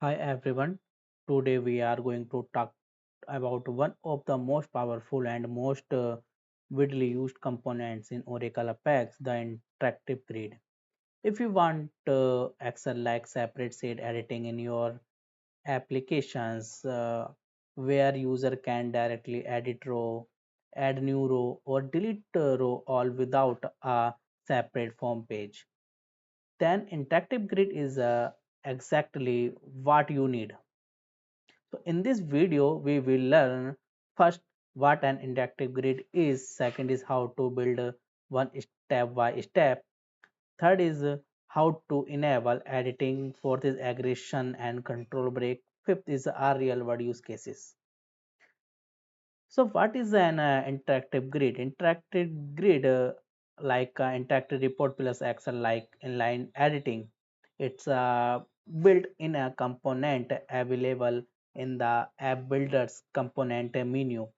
Hi everyone. Today we are going to talk about one of the most powerful and most widely used components in Oracle Apex, the interactive grid. If you want Excel like separate sheet editing in your applications where user can directly edit row, add new row or delete row all without a separate form page, then interactive grid is exactly what you need. So in this video, we will learn first what an interactive grid is, second is how to build one step by step, third is how to enable editing, fourth is aggregation and control break, fifth is our real world use cases. So what is an interactive grid? Interactive grid like interactive report plus Excel like inline editing. It's built in a component available in the app builders component menu.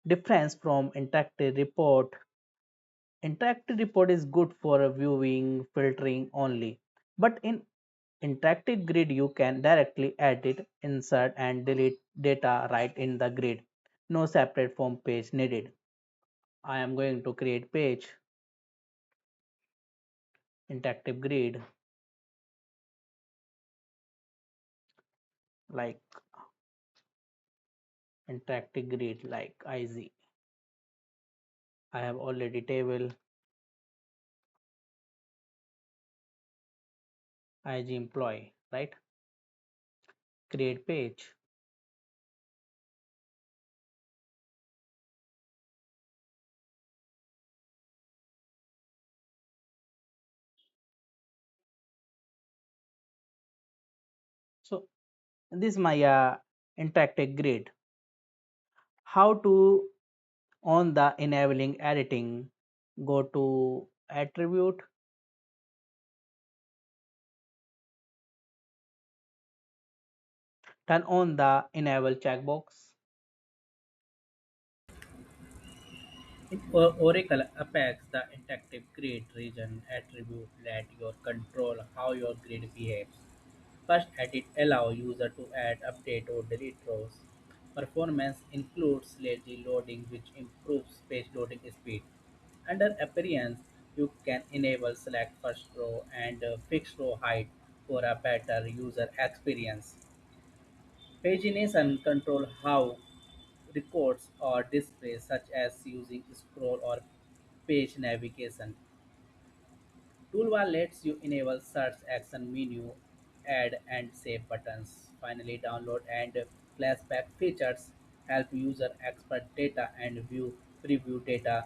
Difference from interactive report. Interactive report is good for viewing, filtering only. But in interactive grid, you can directly edit, insert and delete data right in the grid. No separate form page needed. I am going to create page, interactive grid, like interactive grid like IZ. I have already table IG employee, right? Create page. So this is my interactive grid. How to on the enabling editing? Go to attribute, turn on the enable checkbox. In Oracle Apex, the interactive grid region attribute let you control how your grid behaves. First, edit allow user to add, update, or delete rows. Performance includes lazy loading, which improves page loading speed. Under appearance, you can enable select first row and fixed row height for a better user experience. Pagination control how records are displayed, such as using scroll or page navigation. Toolbar lets you enable search action menu, add and save buttons. Finally, download and flashback features help user export data and view preview data.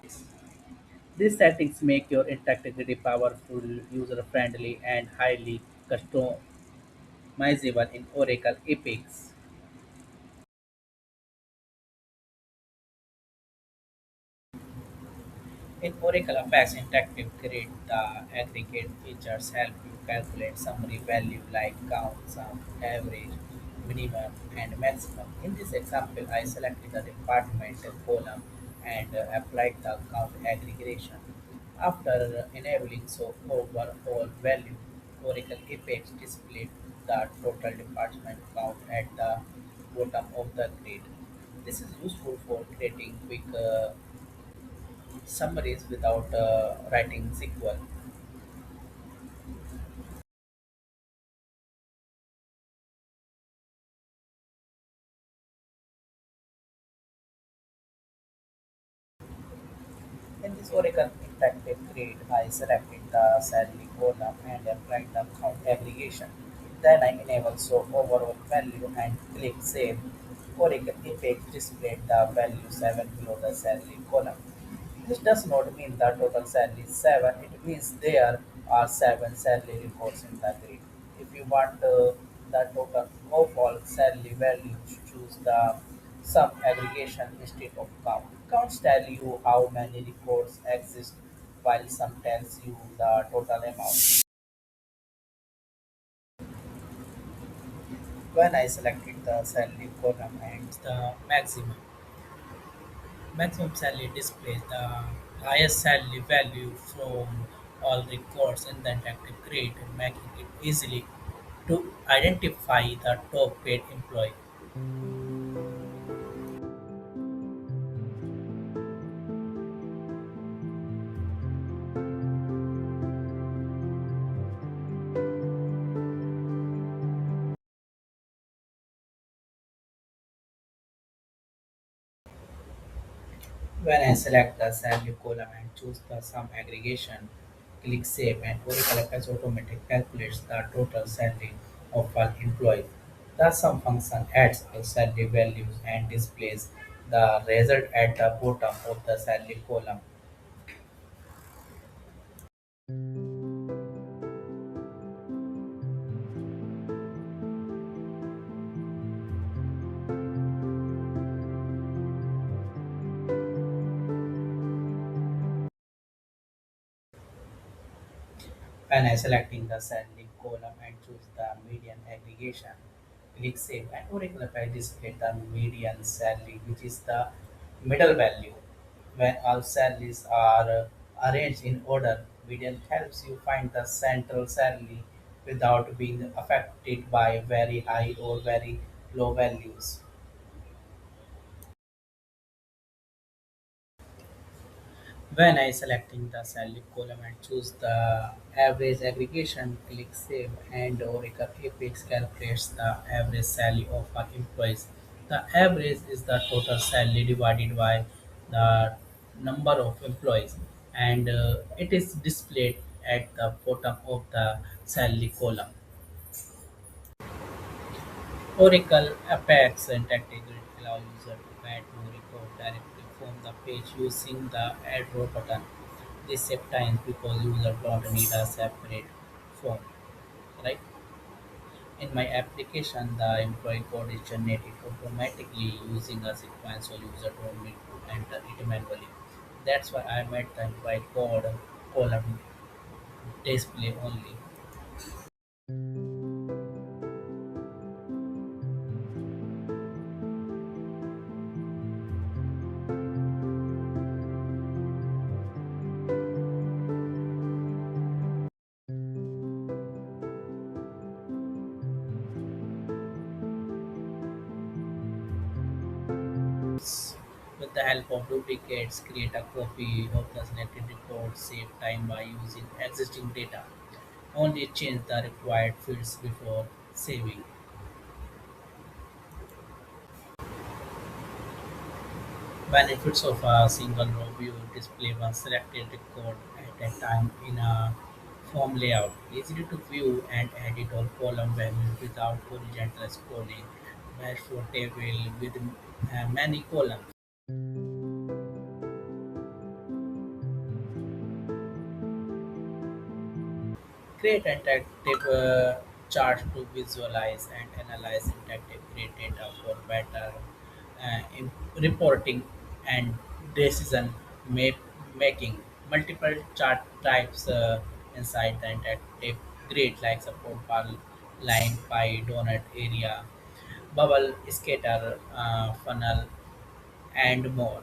These settings make your interactivity powerful, user-friendly, and highly customizable in Oracle Epics. In Oracle Apex Interactive Grid, the aggregate features help you calculate summary value like count, sum, average, minimum, and maximum. In this example, I selected the department column and applied the count aggregation. After enabling so overall value, Oracle Apex displayed the total department count at the bottom of the grid. This is useful for creating quick summaries without writing SQL. In this Oracle interactive grid, I selected the salary column and applied the count aggregation. Then I enable show overall value and click Save. Oracle Apex displayed the value 7 below the salary column. This does not mean the total salary is 7, it means there are 7 salary reports in the grid. If you want the total of all salary values, choose the sum aggregation instead of count. Counts tell you how many records exist, while sum tells you the total amount. When I selected the salary column and the maximum salary displays the highest salary value from all records in the interactive grid, making it easily to identify the top paid employee. When I select the salary column and choose the sum aggregation, click Save and Oracle FS automatically calculates the total salary of all employees. The sum function adds all salary values and displays the result at the bottom of the salary column. When I selecting the salary column and choose the median aggregation, click Save and Oracle FS display the median salary, which is the middle value. When all salaries are arranged in order, median helps you find the central salary without being affected by very high or very low values. When I selecting the salary column and choose the average aggregation, click Save and Oracle Apex calculates the average salary of our employees. The average is the total salary divided by the number of employees, and it is displayed at the bottom of the salary column. Oracle Apex Interactive Grid allows user to add new record directly from the page using the Add Row button. This saves time because users don't need a separate form, right? In my application, the employee code is generated automatically using a sequence, so user don't need to enter it manually. That's why I made the employee code column display only. With the help of duplicates, create a copy of the selected record, save time by using existing data. Only change the required fields before saving. Benefits of a single row view: display one selected record at a time in a form layout. Easy to view and edit all column values without horizontal scrolling. Best for table with many columns. Create interactive charts to visualize and analyze interactive grid data for better reporting and decision making. Multiple chart types inside the interactive grid, like support bar, line, pie, donut, area, bubble, scatter, funnel, and more.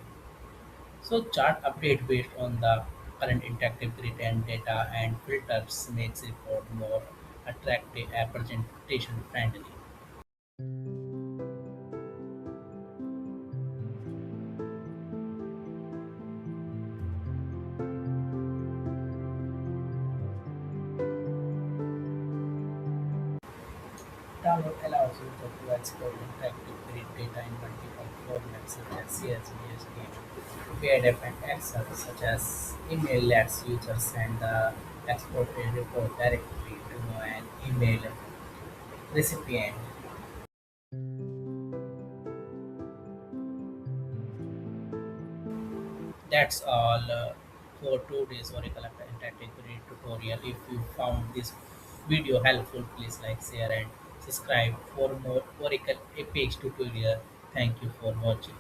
So chart update based on the current interactive grid and data, and filters makes report more attractive and presentation friendly. Download allows you to export interactive grid data in multiple formats such as CSV, PDF, and Excel, such as email lets users send the exported report directly to an email recipient. That's all for today's Oracle Interactive Grid tutorial. If you found this video helpful, please like, share, and subscribe for more Oracle Apex tutorial. Thank you for watching.